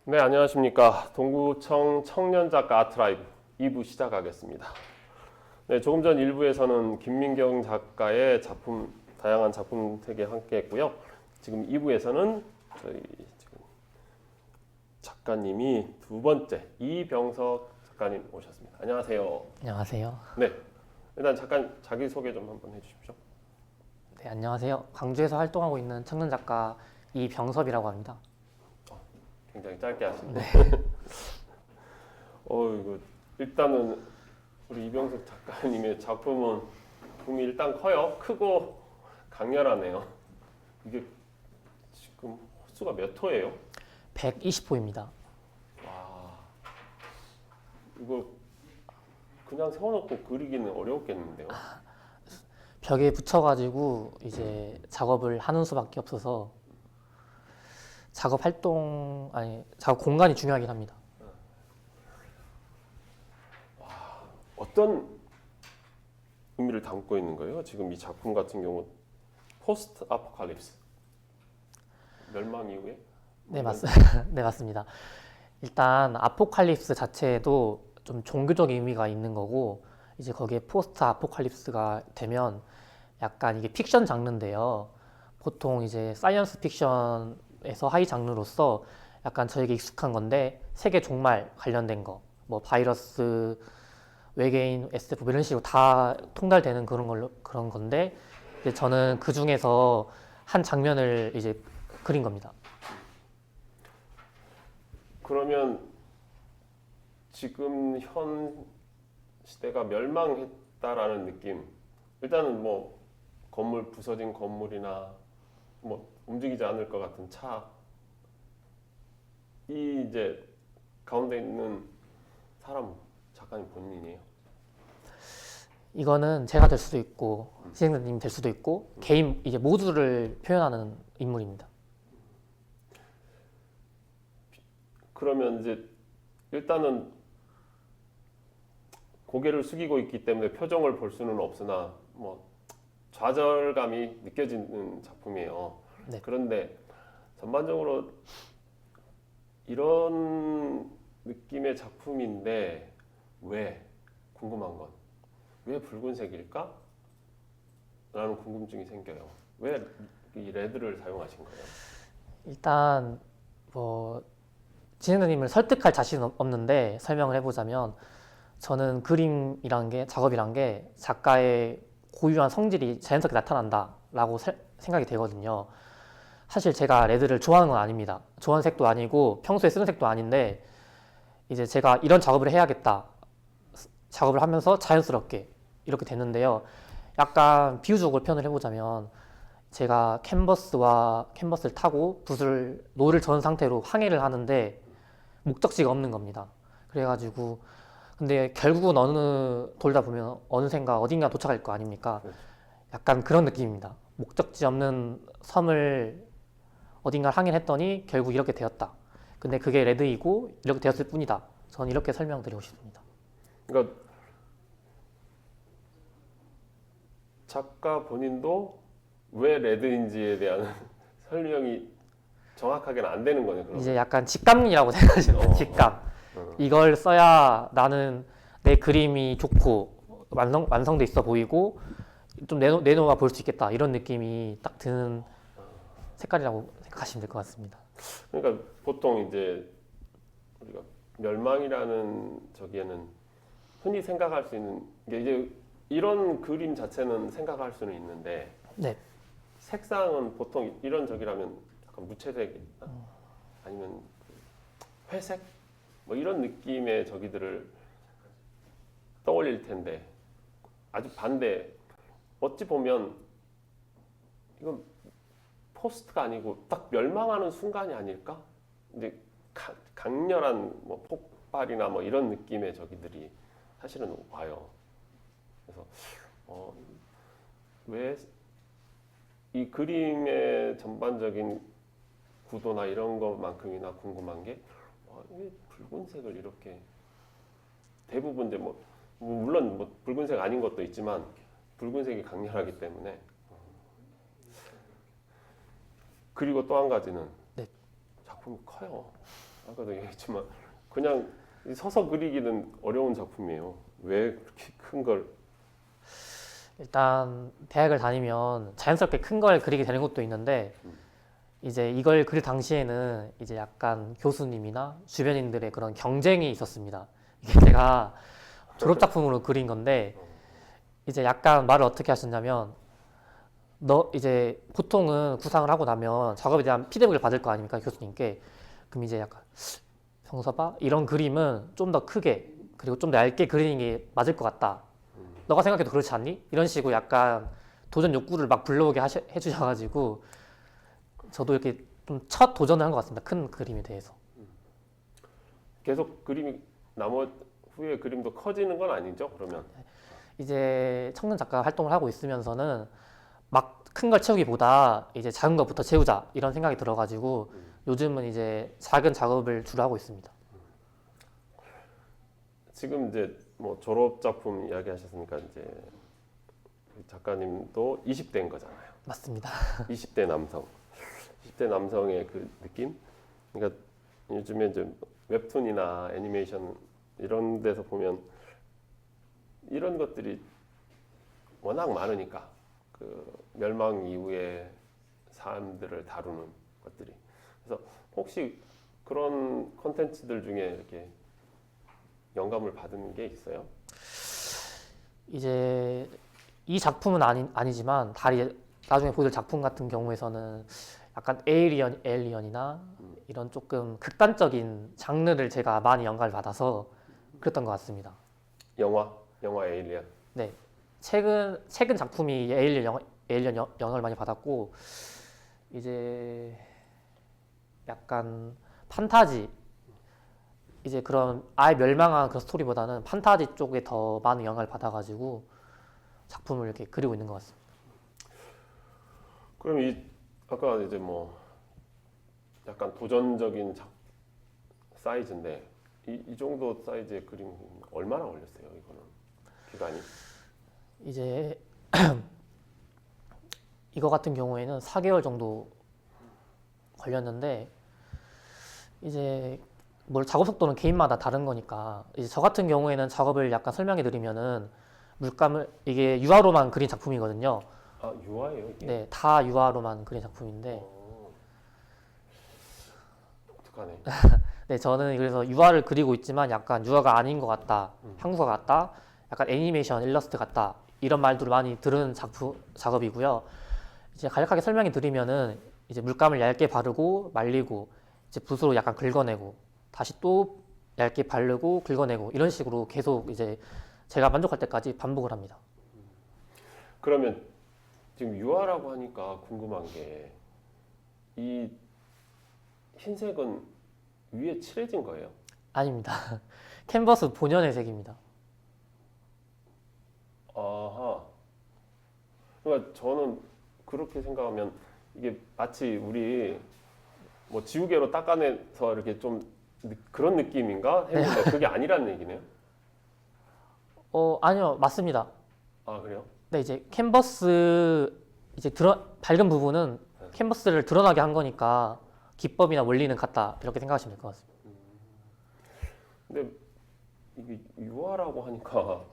네, 안녕하십니까. 동구청 청년작가 아트라이브 2부 시작하겠습니다. 네, 조금 전 1부에서는 김민경 작가의 작품, 다양한 작품 세계 함께 했고요. 지금 2부에서는 저희 지금 작가님이 두 번째 이병석 작가님 오셨습니다. 안녕하세요. 안녕하세요. 네, 일단 잠깐 자기소개 좀 한번 해주십시오. 네, 안녕하세요. 광주에서 활동하고 있는 청년 작가 이병섭이라고 합니다. 굉장히 짧게 하시네요. 이거 일단은 우리 이병석 작가님의 작품은 일단 커요. 크고 강렬하네요. 이게 지금 호수가 몇 호예요? 120호입니다. 와, 이거 그냥 세워놓고 그리기는 어려웠겠는데요. 벽에 붙여가지고 이제 작업을 하는 수밖에 없어서 작업 공간이 중요하긴 합니다. 어떤 의미를 담고 있는 거예요? 지금 이 작품 같은 경우 포스트 아포칼립스, 멸망 이후에? 네, 네, 맞습니다. 일단 아포칼립스 자체에도 좀 종교적 의미가 있는 거고, 이제 거기에 포스트 아포칼립스가 되면 약간 이게 픽션 장르인데요. 보통 이제 사이언스 픽션에서 하이 장르로서 약간 저에게 익숙한 건데 세계 종말 관련된 거, 뭐 바이러스, 외계인, SF 뭐 이런 식으로 다 통달되는 그런 건데 이제 저는 그 중에서 한 장면을 이제 그린 겁니다. 그러면 지금 현 시대가 멸망했다라는 느낌. 일단은 뭐 건물 부서진 건물이나 뭐 움직이지 않을 것 같은 차. 이 이제 가운데 있는 사람 작가님 본인이에요. 이거는 제가 될 수도 있고 시행자님 될 수도 있고 개인 이제 모두를 표현하는 인물입니다. 그러면 이제 일단은 고개를 숙이고 있기 때문에 표정을 볼 수는 없으나 뭐 좌절감이 느껴지는 작품이에요. 네. 그런데 전반적으로 이런 느낌의 작품인데 왜 궁금한 건 왜 붉은색일까? 라는 궁금증이 생겨요. 왜 이 레드를 사용하신 거예요? 일단 뭐 진행자님을 설득할 자신 없는데 설명을 해보자면 저는 그림이란 게 작업이란 게 작가의 고유한 성질이 자연스럽게 나타난다라고 생각이 되거든요. 사실 제가 레드를 좋아하는 건 아닙니다. 좋아하는 색도 아니고 평소에 쓰는 색도 아닌데 이제 제가 이런 작업을 해야겠다. 작업을 하면서 자연스럽게 이렇게 됐는데요. 약간 비유적으로 표현을 해보자면 제가 캔버스를 타고 노를 저은 상태로 항해를 하는데 목적지가 없는 겁니다. 그래가지고 근데 결국은 돌다 보면 어느샌가 어딘가 도착할 거 아닙니까? 약간 그런 느낌입니다. 목적지 없는 섬을 어딘가 항해를 했더니 결국 이렇게 되었다. 근데 그게 레드이고 이렇게 되었을 뿐이다. 저는 이렇게 설명드리고 싶습니다. 그러니까 작가 본인도 왜 레드인지에 대한 설명이 정확하게는 안 되는 거네요. 그러면. 이제 약간 직감이라고 생각하시면 돼요. 직감. 이걸 써야 나는 내 그림이 좋고 완성돼 있어 보이고 좀 내놓아 볼 수 있겠다. 이런 느낌이 딱 드는 색깔이라고 생각하시면 될 것 같습니다. 그러니까 보통 이제 우리가 멸망이라는 저기에는 흔히 생각할 수 있는 게 이제 이런 그림 자체는 생각할 수는 있는데 네. 색상은 보통 이런 저기라면 약간 무채색 아니면 회색 뭐 이런 느낌의 저기들을 떠올릴 텐데 아주 반대. 어찌 보면 이건 포스트가 아니고 딱 멸망하는 순간이 아닐까? 이제 강렬한 뭐 폭발이나 뭐 이런 느낌의 저기들이 사실은 와요. 그래서 왜 이 그림의 전반적인 구도나 이런 것만큼이나 궁금한 게 왜 붉은색을 이렇게 대부분 이제 뭐 물론 뭐 붉은색 아닌 것도 있지만 붉은색이 강렬하기 때문에 그리고 또 한 가지는 네. 작품이 커요. 아까도 얘기했지만 그냥 서서 그리기는 어려운 작품이에요. 왜 그렇게 큰 걸? 일단 대학을 다니면 자연스럽게 큰 걸 그리게 되는 것도 있는데 이제 이걸 그릴 당시에는 이제 약간 교수님이나 주변인들의 그런 경쟁이 있었습니다. 이게 제가 졸업 작품으로 그린 건데 이제 약간 말을 어떻게 하셨냐면 너 이제 보통은 구상을 하고 나면 작업에 대한 피드백을 받을 거 아닙니까 교수님께. 그럼 이제 약간 성서봐 이런 그림은 좀 더 크게 그리고 좀 더 얇게 그리는 게 맞을 것 같다. 너가 생각해도 그렇지 않니? 이런 식으로 약간 도전 욕구를 막 불러오게 해주셔가지고 저도 이렇게 좀 첫 도전을 한 것 같습니다. 큰 그림에 대해서. 계속 그림이 나머 후에 그림도 커지는 건 아니죠? 그러면 이제 청년 작가 활동을 하고 있으면서는 막 큰 걸 채우기보다 이제 작은 것부터 채우자 이런 생각이 들어가지고 요즘은 이제 작은 작업을 주로 하고 있습니다. 지금 이제 뭐 졸업 작품 이야기하셨으니까 이제 작가님도 20대인 거잖아요. 맞습니다. 20대 남성, 20대 남성의 그 느낌? 그러니까 요즘에 이제 웹툰이나 애니메이션 이런 데서 보면 이런 것들이 워낙 많으니까 그 멸망 이후의 사람들을 다루는 것들이. 그래서 혹시 그런 콘텐츠들 중에 이렇게 영감을 받은 게 있어요? 이제 이 작품은 아니지만 나중에 보여줄 작품 같은 경우에서는 약간 에일리언이나 이런 조금 극단적인 장르를 제가 많이 영감을 받아서 그랬던 것 같습니다. 영화 에일리언. 네, 최근 작품이 에일리언 영향을 많이 받았고 이제 약간 판타지 이제 그런 아예 멸망한 그런 스토리보다는 판타지 쪽에 더 많은 영향을 받아가지고 작품을 이렇게 그리고 있는 것 같습니다. 그럼 아까 이제 뭐 약간 도전적인 사이즈인데 이 정도 사이즈의 그림 얼마나 걸렸어요? 이거는 기간이? 이제 이거 같은 경우에는 4개월 정도 걸렸는데 이제 작업 속도는 개인마다 다른 거니까 이제 저 같은 경우에는 작업을 약간 설명해 드리면은 물감을 이게 유화로만 그린 작품이거든요. 아 유화예요 이게? 네, 다 유화로만 그린 작품인데 독특하네. 네, 저는 그래서 유화를 그리고 있지만 약간 유화가 아닌 것 같다, 한국어 같다, 약간 애니메이션 일러스트 같다 이런 말들을 많이 들은 작업이고요. 이제 간략하게 설명해 드리면은 이제 물감을 얇게 바르고 말리고 이제 붓으로 약간 긁어내고 다시 또 얇게 바르고 긁어내고 이런 식으로 계속 이제 제가 만족할 때까지 반복을 합니다. 그러면 지금 유화라고 하니까 궁금한 게 이 흰색은 위에 칠해진 거예요? 아닙니다. 캔버스 본연의 색입니다. 아하. 그러니까 저는 그렇게 생각하면 이게 마치 우리 뭐 지우개로 닦아내서 이렇게 좀 그런 느낌인가 했는데 그게 아니라는 얘기네요. 아니요, 맞습니다. 아 그래요? 네, 이제 캔버스 이제 밝은 부분은 캔버스를 드러나게 한 거니까 기법이나 원리는 같다 이렇게 생각하시면 될 것 같습니다. 근데 이게 유화라고 하니까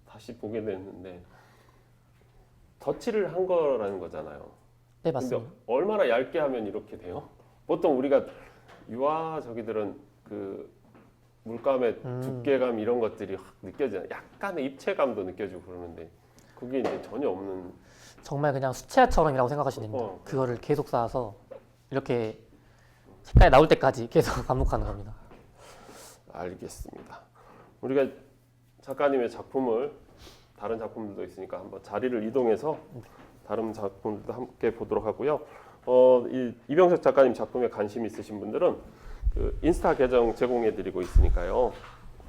다시 보게 됐는데 덧칠을 한 거라는 거잖아요. 네, 근데 맞습니다. 얼마나 얇게 하면 이렇게 돼요? 보통 우리가 유화 저기들은 그 물감의 두께감 이런 것들이 확 느껴지잖아요. 약간의 입체감도 느껴지고 그러는데 그게 이제 전혀 없는. 정말 그냥 수채화처럼이라고 생각하시면 됩니다. 어. 그거를 계속 쌓아서 이렇게 색깔이 나올 때까지 계속 반복하는 겁니다. 알겠습니다. 우리가 작가님의 작품을 다른 작품들도 있으니까 한번 자리를 이동해서 다른 작품들도 함께 보도록 하고요. 이 이병석 작가님 작품에 관심 있으신 분들은 그 인스타 계정 제공해드리고 있으니까요.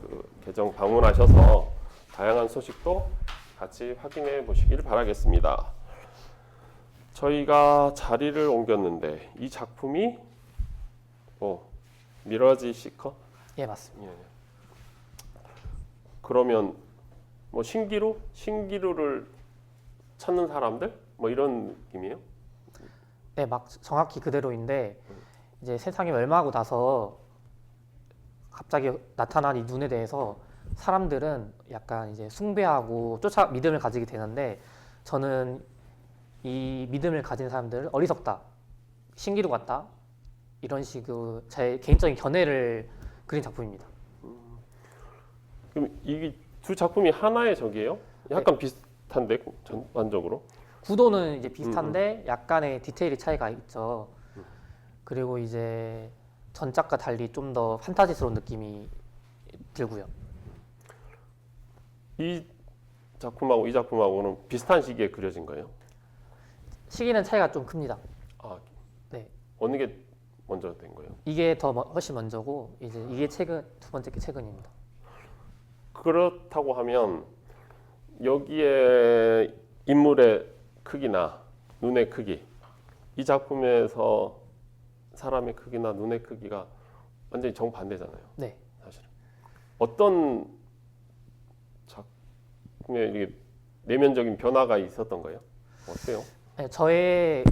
그 계정 방문하셔서 다양한 소식도 같이 확인해 보시길 바라겠습니다. 저희가 자리를 옮겼는데 이 작품이 미러지 시커? 예, 맞습니다. 예. 그러면 뭐 신기루를 찾는 사람들 뭐 이런 느낌이에요? 네, 막 정확히 그대로인데 이제 세상이 멸망하고 나서 갑자기 나타난 이 눈에 대해서 사람들은 약간 이제 숭배하고 믿음을 가지게 되는데 저는 이 믿음을 가진 사람들을 어리석다, 신기루 같다 이런 식으로 제 개인적인 견해를 그린 작품입니다. 그럼 이 두 작품이 하나의 적이에요? 약간 비슷한데 전반적으로? 구도는 이제 비슷한데 약간의 디테일의 차이가 있죠. 그리고 이제 전작과 달리 좀 더 판타지스러운 느낌이 들고요. 이 작품하고 이 작품하고는 비슷한 시기에 그려진 거예요? 시기는 차이가 좀 큽니다. 아, 네. 어느 게 먼저 된 거예요? 이게 더 훨씬 먼저고 이제 이게 최근 두 번째 게 최근입니다. 그렇다고 하면 여기에 인물의 크기나 눈의 크기, 이 작품에서 사람의 크기나 눈의 크기가 완전히 정반대잖아요. 네. 사실은 어떤 작품에 이게 내면적인 변화가 있었던 거예요? 어때요? 네, 저의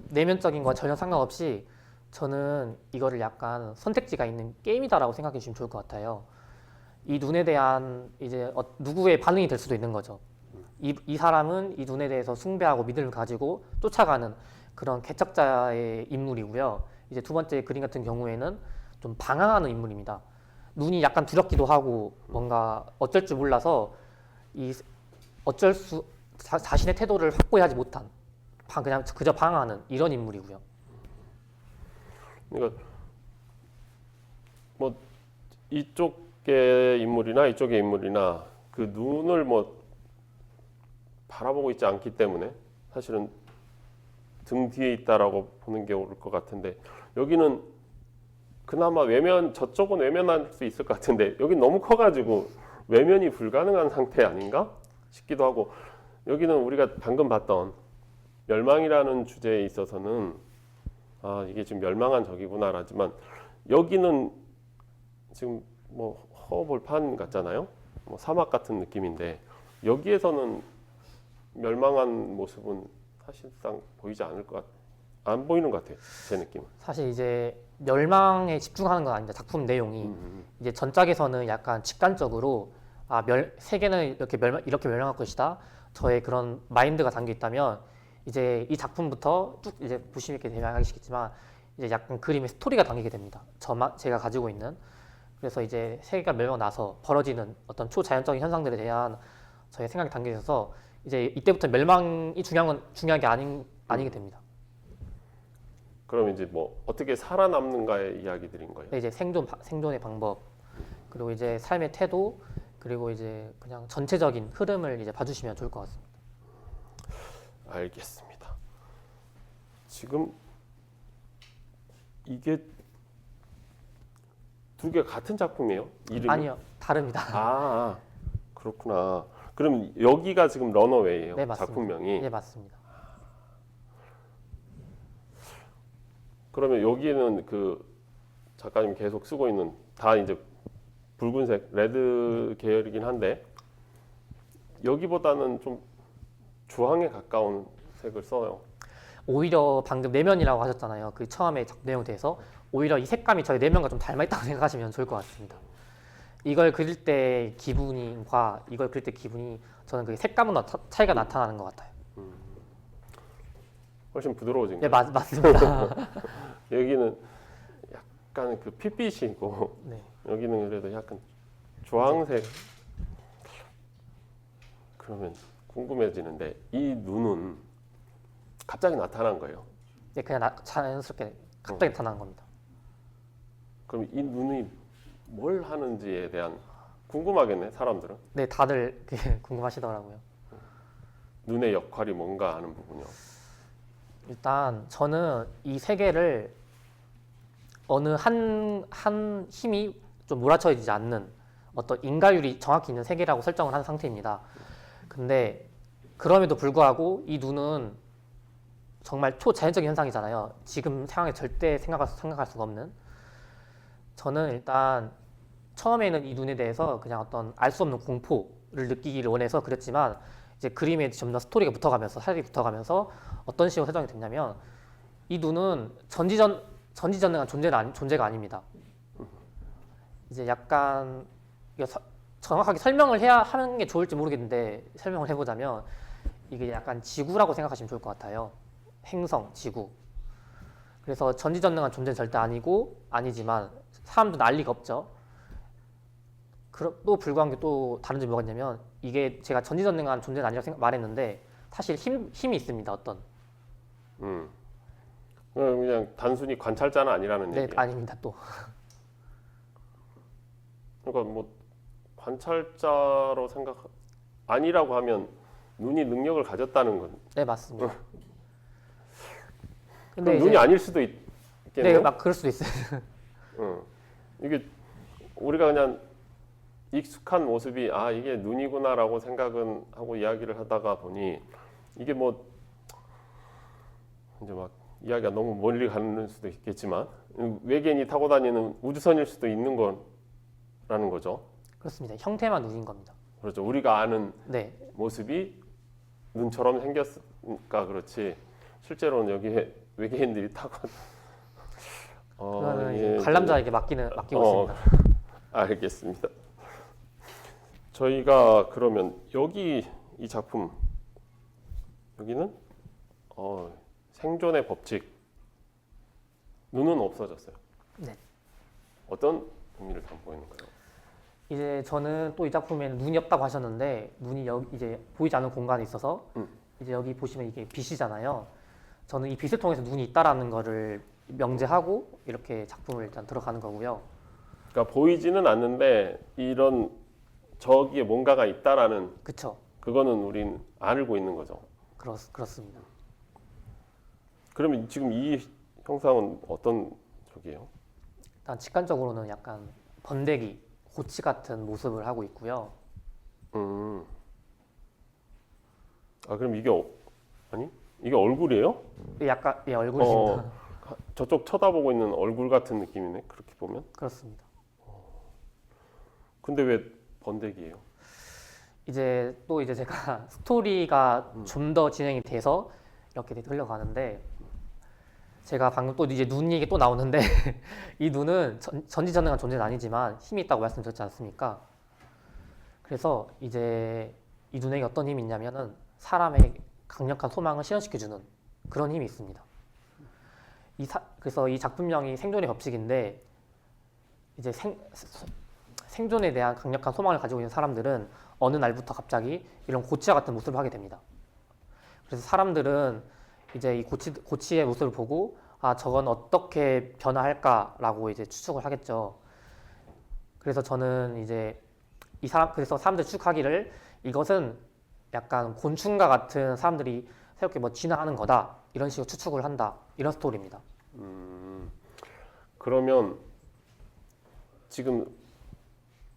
내면적인 건 전혀 상관없이 저는 이거를 약간 선택지가 있는 게임이다라고 생각해 주시면 좋을 것 같아요. 이 눈에 대한 이제 누구의 반응이 될 수도 있는 거죠. 이 사람은 이 눈에 대해서 숭배하고 믿음을 가지고 쫓아가는 그런 개척자의 인물이고요. 이제 두 번째 그림 같은 경우에는 좀 방황하는 인물입니다. 눈이 약간 두렵기도 하고 뭔가 어쩔 줄 몰라서 자신의 태도를 확고히 하지 못한 그냥 그저 방황하는 이런 인물이고요. 그러니까 뭐 이쪽의 인물이나 이쪽의 인물이나 그 눈을 뭐 바라보고 있지 않기 때문에 사실은 등 뒤에 있다라고 보는 게 옳을 것 같은데 여기는 그나마 저쪽은 외면할 수 있을 것 같은데 여기 너무 커가지고 외면이 불가능한 상태 아닌가 싶기도 하고 여기는 우리가 방금 봤던 멸망이라는 주제에 있어서는 아 이게 지금 멸망한 적이구나라지만 여기는 지금 뭐 허벌판 같잖아요. 뭐 사막 같은 느낌인데 여기에서는 멸망한 모습은 사실상 보이지 않을 것 안 보이는 것 같아요. 제 느낌은. 사실 이제 멸망에 집중하는 건 아닙니다. 작품 내용이 이제 전작에서는 약간 직관적으로 세계는 이렇게 멸망할 것이다. 저의 그런 마인드가 담겨 있다면 이제 이 작품부터 쭉 이제 보시면 이렇게 대명하시겠지만 이제 약간 그림의 스토리가 담기게 됩니다. 제가 가지고 있는 그래서 이제 세계가 멸망 나서 벌어지는 어떤 초자연적인 현상들에 대한 저의 생각이 담겨 있어서 이제 이때부터 멸망이 중요한 게 아니게 됩니다. 그럼 이제 뭐 어떻게 살아남는가의 이야기들인 거예요. 이제 생존의 방법 그리고 이제 삶의 태도 그리고 이제 그냥 전체적인 흐름을 이제 봐주시면 좋을 것 같습니다. 알겠습니다. 지금 이게 두 개 같은 작품이에요? 이름이? 아니요, 다릅니다. 아, 그렇구나. 그럼 여기가 지금 런어웨이예요? 네, 맞습니다. 작품명이? 네, 맞습니다. 그러면 여기는 그 작가님 계속 쓰고 있는 다 이제 붉은색 레드 계열이긴 한데 여기보다는 좀 주황에 가까운 색을 써요. 오히려 방금 내면이라고 하셨잖아요. 그 처음에 내용에 대해서 오히려 이 색감이 저희 내면과 좀 닮아 있다고 생각하시면 좋을 것 같습니다. 이걸 그릴 때 기분과 이걸 그릴 때 기분이 저는 그 색감은 차이가 나타나는 것 같아요. 훨씬 부드러워진 네, 거예요. 맞습니다. 여기는 약간 그 핏빛이고 네. 여기는 그래도 약간 주황색. 그러면 궁금해지는데 이 눈은 갑자기 나타난 거예요. 네, 그냥 자연스럽게 갑자기 나타난 겁니다. 그럼 이 눈이 뭘 하는지에 대한 궁금하겠네 사람들은. 네, 다들 궁금하시더라고요. 눈의 역할이 뭔가 하는 부분이요. 일단 저는 이 세계를 어느 한 힘이 좀 몰아쳐지지 않는 어떤 인과율이 정확히 있는 세계라고 설정을 한 상태입니다. 근데 그럼에도 불구하고 이 눈은 정말 초자연적인 현상이잖아요. 지금 상황에 절대 생각할 수가 없는. 저는 일단 처음에는 이 눈에 대해서 그냥 어떤 알 수 없는 공포를 느끼기를 원해서 그랬지만 이제 그림에 점점 스토리가 붙어가면서 살이 붙어가면서 어떤 식으로 설정이 됐냐면 이 눈은 전지전능한 존재가 아닙니다. 이제 약간 이게 정확하게 설명을 해야 하는 게 좋을지 모르겠는데 설명을 해보자면 이게 약간 지구라고 생각하시면 좋을 것 같아요. 행성, 지구. 그래서 전지전능한 존재는 절대 아니고 아니지만 사람도 알 리가 없죠. 또 불구한 게 또 다른 점이 뭐가 있냐면 이게 제가 전지전능한 존재는 아니라고 말했는데 사실 힘이 있습니다. 어떤. 음. 그냥 단순히 관찰자는 아니라는 네, 얘기야. 아닙니다. 또. 그러니까 뭐 관찰자로 생각 아니라고 하면 눈이 능력을 가졌다는 건. 네, 맞습니다. 그럼 근데 눈이 이제 아닐 수도 있겠네. 네, 막 그럴 수도 있어요. 이게 우리가 그냥 익숙한 모습이 아 이게 눈이구나라고 생각은 하고 이야기를 하다가 보니 이게 뭐 이제 막 이야기가 너무 멀리 가는 수도 있겠지만 외계인이 타고 다니는 우주선일 수도 있는 거라는 거죠. 그렇습니다. 형태만 눈인 겁니다. 그렇죠. 우리가 아는 네, 모습이 눈처럼 생겼으니까 그렇지 실제로는 여기에 외계인들이 타고 그거는 이게 관람자에게 맡기고 있습니다. 알겠습니다. 저희가 그러면 여기 이 작품 여기는 생존의 법칙 눈은 없어졌어요. 네. 어떤 의미를 담고 있는가요? 이제 저는 또 이 작품에는 눈이 없다고 하셨는데 눈이 여기 이제 보이지 않는 공간에 있어서 이제 여기 보시면 이게 빛이잖아요. 저는 이 빛을 통해서 눈이 있다라는 거를 명제하고 이렇게 작품을 일단 들어가는 거고요. 그러니까 보이지는 않는데 이런 저기에 뭔가가 있다라는 그쵸? 그거는 우린 알고 있는 거죠. 그렇습니다. 그러면 지금 이 형상은 어떤 저기예요? 일단 직관적으로는 약간 번데기, 고치 같은 모습을 하고 있고요. 그럼 이게 아니 이게 얼굴이에요? 약간 얼굴입니다. 저쪽 쳐다보고 있는 얼굴 같은 느낌이네. 그렇게 보면. 그렇습니다. 근데 왜 번데기예요? 이제 또 이제 제가 스토리가 좀 더 진행이 돼서 이렇게 흘러가는데 제가 방금 또 이제 눈 얘기 또 나오는데 이 눈은 전지전능한 존재는 아니지만 힘이 있다고 말씀드렸지 않습니까? 그래서 이제 이 눈에게 어떤 힘이 있냐면은 사람의 강력한 소망을 실현시켜주는 그런 힘이 있습니다. 그래서 이 작품명이 생존의 법칙인데 이제 생존에 대한 강력한 소망을 가지고 있는 사람들은 어느 날부터 갑자기 이런 고치와 같은 모습을 하게 됩니다. 그래서 사람들은 이제 이 고치의 모습을 보고 아 저건 어떻게 변화할까라고 이제 추측을 하겠죠. 그래서 저는 이제 그래서 사람들 추측하기를 이것은 약간 곤충과 같은 사람들이 새롭게 뭐 진화하는 거다 이런 식으로 추측을 한다 이런 스토리입니다. 그러면 지금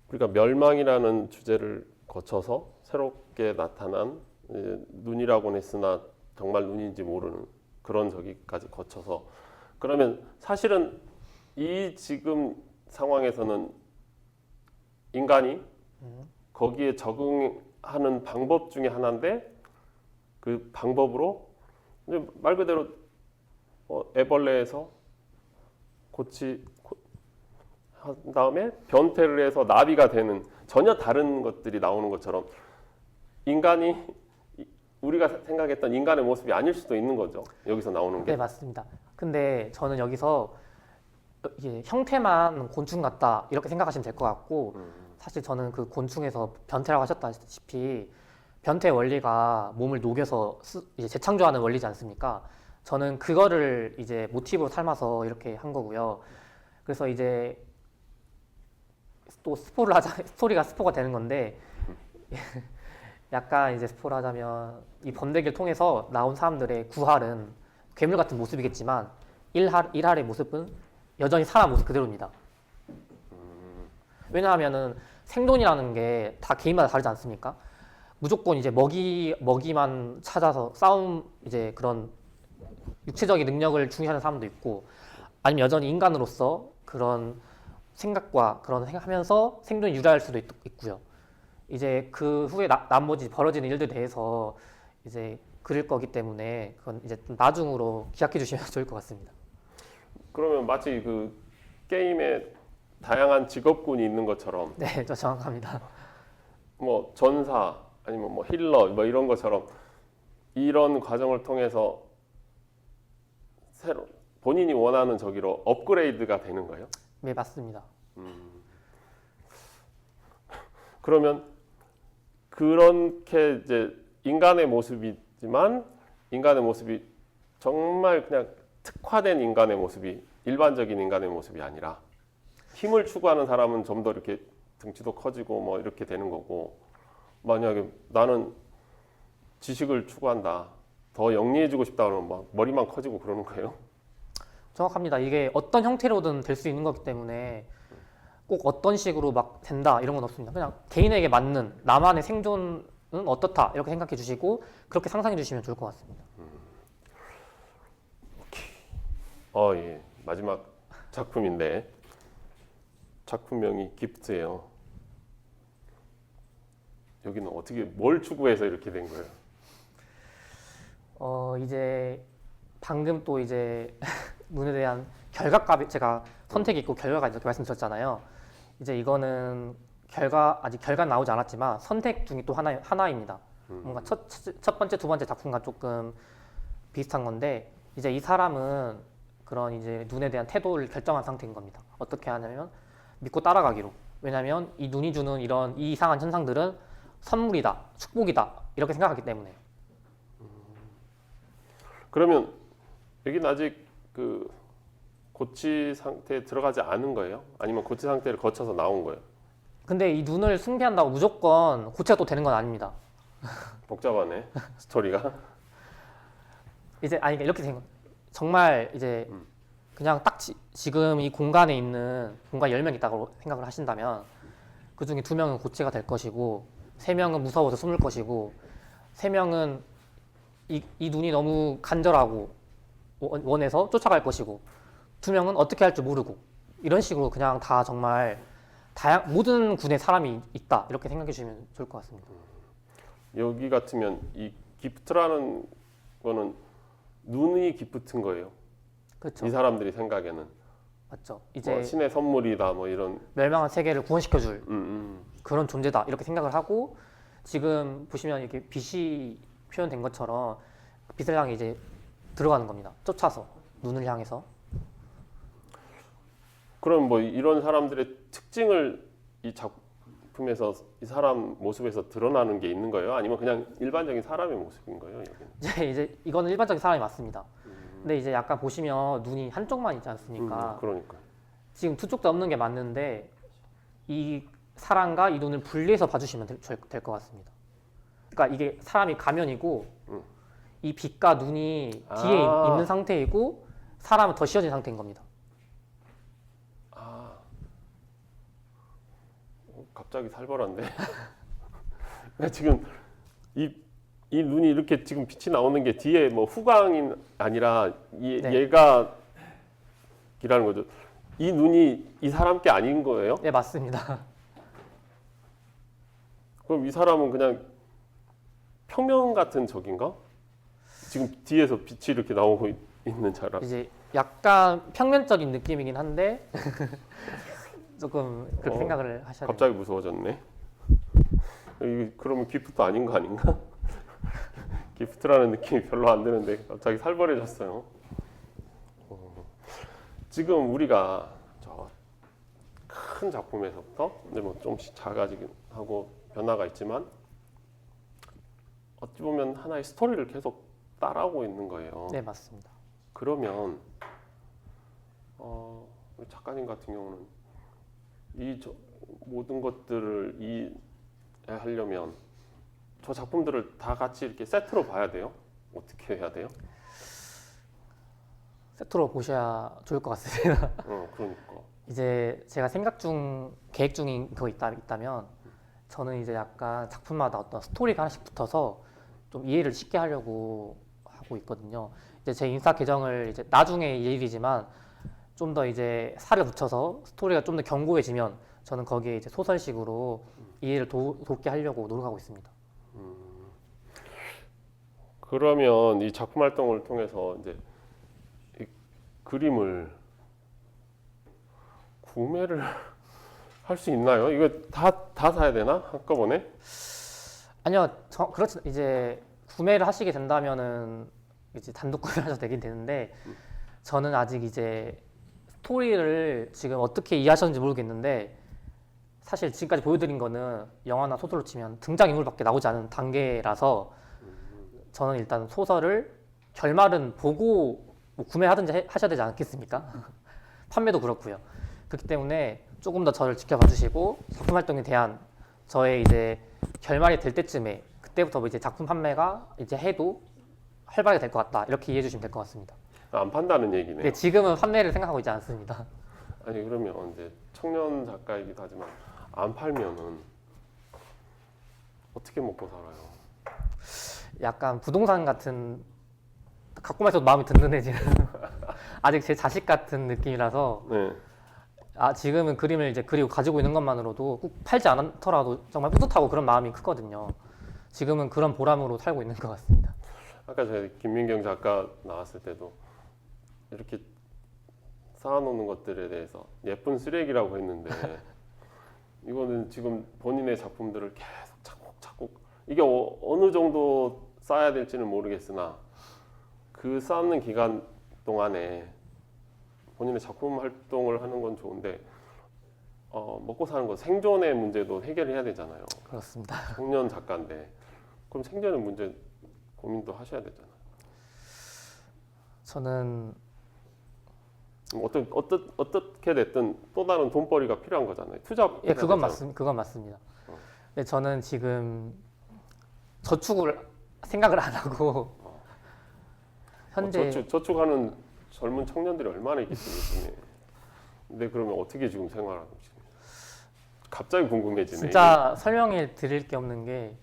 우리가 멸망이라는 주제를 거쳐서 새롭게 나타난 눈이라고는 했으나 정말 눈인지 모르는 그런 저기까지 거쳐서 그러면 사실은 이 지금 상황에서는 인간이 거기에 적응하는 방법 중에 하나인데 그 방법으로 말 그대로 애벌레에서 한 다음에 변태를 해서 나비가 되는 전혀 다른 것들이 나오는 것처럼 인간이 우리가 생각했던 인간의 모습이 아닐 수도 있는 거죠. 여기서 나오는 게. 네, 맞습니다. 근데 저는 여기서 이게 형태만 곤충 같다 이렇게 생각하시면 될 것 같고 사실 저는 그 곤충에서 변태라고 하셨다시피 변태의 원리가 몸을 녹여서 이제 재창조하는 원리지 않습니까? 저는 그거를 이제 모티브로 삼아서 이렇게 한 거고요. 그래서 이제 또 스포를 스토리가 스포가 되는 건데 약간 이제 스포를 하자면 이 번데기를 통해서 나온 사람들의 구할은 괴물 같은 모습이겠지만 일할의 모습은 여전히 사람 모습 그대로입니다. 왜냐하면은 생존이라는 게 다 개인마다 다르지 않습니까? 무조건 이제 먹이만 찾아서 이제 그런 육체적인 능력을 중시하는 사람도 있고 아니면 여전히 인간으로서 그런 생각과 그런 생각하면서 생존이 유리할 수도 있고요. 이제 그 후에 나머지 벌어지는 일들에 대해서 이제 그릴 거기 때문에 그건 이제 좀 나중으로 기약해 주시면 좋을 것 같습니다. 그러면 마치 그 게임의 다양한 직업군이 있는 것처럼 네, 저 정확합니다. 뭐 전사 아니면 뭐 힐러 뭐 이런 것처럼 이런 과정을 통해서 새로 본인이 원하는 저기로 업그레이드가 되는 거예요. 네, 맞습니다. 그러면 그렇게 이제 인간의 모습이지만 인간의 모습이 정말 그냥 특화된 인간의 모습이 일반적인 인간의 모습이 아니라 힘을 추구하는 사람은 좀 더 이렇게 등치도 커지고 뭐 이렇게 되는 거고 만약에 나는 지식을 추구한다 더 영리해지고 싶다 그러면 막 머리만 커지고 그러는 거예요. 정확합니다. 이게 어떤 형태로든 될 수 있는 거기 때문에 꼭 어떤 식으로 막 된다 이런 건 없습니다. 그냥 개인에게 맞는 나만의 생존은 어떻다 이렇게 생각해 주시고 그렇게 상상해 주시면 좋을 것 같습니다. 예. 마지막 작품인데 작품명이 기프트예요. 여기는 어떻게 뭘 추구해서 이렇게 된 거예요? 이제 방금 또 이제 눈에 대한 결과값이 제가 선택이 있고 결과가 이렇게 말씀드렸잖아요. 이제 이거는 아직 결과 나오지 않았지만 선택 중에 또 하나입니다. 뭔가 첫 번째, 두 번째 작품과 조금 비슷한 건데 이제 이 사람은 그런 이제 눈에 대한 태도를 결정한 상태인 겁니다. 어떻게 하냐면 믿고 따라가기로. 왜냐하면 이 눈이 주는 이런 이 이상한 현상들은 선물이다, 축복이다 이렇게 생각하기 때문에. 그러면 여기는 아직 그 고치 상태에 들어가지 않은 거예요? 아니면 고치 상태를 거쳐서 나온 거예요? 근데 이 눈을 숭배한다고 무조건 고치가 또 되는 건 아닙니다. 복잡하네 스토리가. 이제 아니 이렇게 생각. 정말 이제 그냥 딱 지금 이 공간에 있는 공간 10명 있다고 생각을 하신다면 그 중에 2명은 고치가 될 것이고 3명은 무서워서 숨을 것이고 3명은 이 눈이 너무 간절하고 원해서 쫓아갈 것이고 2명은 어떻게 할 줄 모르고 이런 식으로 그냥 다 정말 모든 군의 사람이 있다 이렇게 생각해 주시면 좋을 것 같습니다. 여기 같으면 이 기프트라는 거는 눈이 기프트인 거예요. 그렇죠. 이 사람들이 생각에는 맞죠. 이제 이제 신의 선물이다 뭐 이런 멸망한 세계를 구원시켜줄 그런 존재다 이렇게 생각을 하고 지금 보시면 이렇게 빛이 표현된 것처럼 빛을 향해 이제 들어가는 겁니다. 쫓아서 눈을 향해서. 그럼 뭐 이런 사람들의 특징을 이 작품에서 이 사람 모습에서 드러나는 게 있는 거예요? 아니면 그냥 일반적인 사람의 모습인 거예요? 여기는? 이제 이거는 일반적인 사람이 맞습니다. 근데 이제 약간 보시면 눈이 한쪽만 있지 않습니까? 그러니까. 지금 두 쪽 다 없는 게 맞는데 이 사람과 이 눈을 분리해서 봐주시면 될 것 같습니다. 그러니까 이게 사람이 가면이고 이 빛과 눈이 뒤에 있는 상태이고 사람은 더 씌어진 상태인 겁니다. 갑자기 살벌한데. 지금 이 눈이 이렇게 지금 빛이 나오는 게 뒤에 뭐 후광이 아니라 네. 얘가 기라는 거죠. 이 눈이 이 사람 게 아닌 거예요? 네, 맞습니다. 그럼 이 사람은 그냥 평면 같은 적인가? 지금 뒤에서 빛이 이렇게 나오고 있는 사람. 이제 약간 평면적인 느낌이긴 한데 조금 그렇게 생각을 하셔야 돼요. 갑자기 무서워졌네. 이게 그러면 기프트 아닌 거 아닌가? 기프트라는 느낌이 별로 안 드는데 갑자기 살벌해졌어요. 지금 우리가 저 큰 작품에서부터 근데 뭐 좀씩 작아지긴 하고 변화가 있지만 어찌 보면 하나의 스토리를 계속 따라오고 있는 거예요. 네, 맞습니다. 그러면 우리 작가님 같은 경우는 모든 것들을 이해하려면 저 작품들을 다 같이 이렇게 세트로 봐야 돼요? 어떻게 해야 돼요? 세트로 보셔야 좋을 것 같습니다. 그러니까. 이제 제가 계획 중인 거 있다면 저는 이제 약간 작품마다 어떤 스토리가 하나씩 붙어서 좀 이해를 쉽게 하려고 하고 있거든요. 이제 제 인스타 계정을 이제 나중에 이 일이지만 좀 더 이제 살을 붙여서 스토리가 좀 더 견고해지면 저는 거기에 이제 소설식으로 이해를 돕게 하려고 노력하고 있습니다. 그러면 이 작품 활동을 통해서 이제 이 그림을 구매를 할 수 있나요? 이거 다 사야 되나? 한꺼번에? 아니요, 그렇지 이제 구매를 하시게 된다면은 이제 단독 구매를 하셔도 되긴 되는데 저는 아직 이제 스토리를 지금 어떻게 이해하셨는지 모르겠는데 사실 지금까지 보여드린 거는 영화나 소설로 치면 등장인물밖에 나오지 않은 단계라서 저는 일단 소설을 결말은 보고 뭐 구매하든지 하셔야 되지 않겠습니까? 판매도 그렇고요. 그렇기 때문에 조금 더 저를 지켜봐 주시고 작품 활동에 대한 저의 이제 결말이 될 때쯤에 그때부터 뭐 이제 작품 판매가 이제 해도 활발하게 될 것 같다 이렇게 이해해 주시면 될 것 같습니다. 안 판다는 얘기네요. 근데 지금은 판매를 생각하고 있지 않습니다. 아니 그러면 이제 청년 작가이기도 하지만 안 팔면은 어떻게 먹고 살아요? 약간 부동산 같은 갖고만 있어도 마음이 든든해지는 아직 제 자식 같은 느낌이라서 네. 지금은 그림을 이제 그리고 가지고 있는 것만으로도 꼭 팔지 않더라도 정말 뿌듯하고 그런 마음이 크거든요. 지금은 그런 보람으로 살고 있는 것 같습니다. 아까 저희 김민경 작가 나왔을 때도 이렇게 쌓아놓는 것들에 대해서 예쁜 쓰레기라고 했는데 이거는 지금 본인의 작품들을 계속 차곡차곡 이게 어느 정도 쌓아야 될지는 모르겠으나 그 쌓는 기간 동안에 본인의 작품 활동을 하는 건 좋은데 먹고 사는 거 생존의 문제도 해결해야 되잖아요. 그렇습니다. 청년 작가인데 그럼 생존의 문제 고민도 하셔야 되잖아요. 저는 어떻게 됐든 또 다른 돈벌이가 필요한 거잖아요. 투자. 예, 그건 맞습니다. 근데 저는 지금 저축을 생각을 안 하고 현재 저축하는 젊은 청년들이 얼마나 있겠습니까? 근데 그러면 어떻게 지금 생활하고 있습니까? 갑자기 궁금해지네. 진짜 설명해 드릴 게 없는 게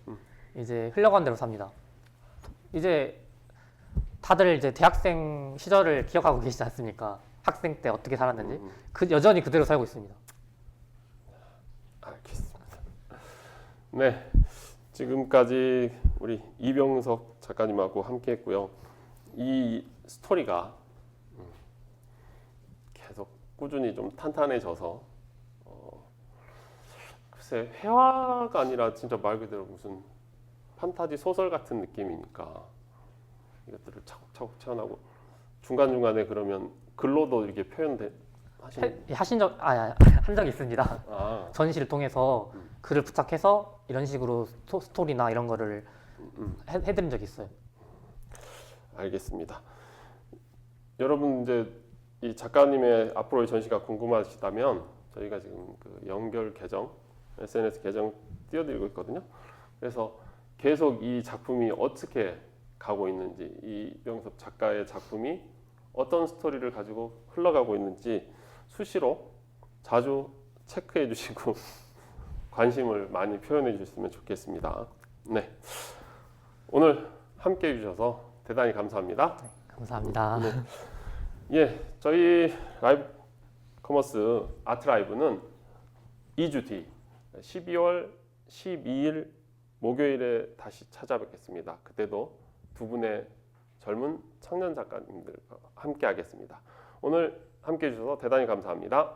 이제 흘러간 대로 삽니다. 이제 다들 이제 대학생 시절을 기억하고 계시지 않습니까? 학생 때 어떻게 살았는지 여전히 그대로 살고 있습니다. 알겠습니다. 네, 지금까지 우리 이병석 작가님하고 함께했고요. 이 스토리가 계속 꾸준히 좀 탄탄해져서 글쎄 회화가 아니라 진짜 말 그대로 무슨 판타지 소설 같은 느낌이니까 이것들을 차곡차곡 채워나고 중간중간에 그러면 글로도 이렇게 한 적이 있습니다. 전시를 통해서 글을 부착해서 이런 식으로 스토리나 이런 거를 해드린 적이 있어요. 알겠습니다. 여러분 이제 이 작가님의 앞으로의 전시가 궁금하시다면 저희가 지금 그 연결 계정, SNS 계정 띄워드리고 있거든요. 그래서 계속 이 작품이 어떻게 가고 있는지, 이병섭 작가의 작품이 어떤 스토리를 가지고 흘러가고 있는지 수시로 자주 체크해 주시고 관심을 많이 표현해 주셨으면 좋겠습니다. 네, 오늘 함께 해주셔서 대단히 감사합니다. 네, 감사합니다. 네. 예, 저희 라이브 커머스 아트 라이브는 2주 뒤 12월 12일 목요일에 다시 찾아뵙겠습니다. 그때도 두 분의 젊은 청년 작가님들과 함께 하겠습니다. 오늘 함께 해주셔서 대단히 감사합니다.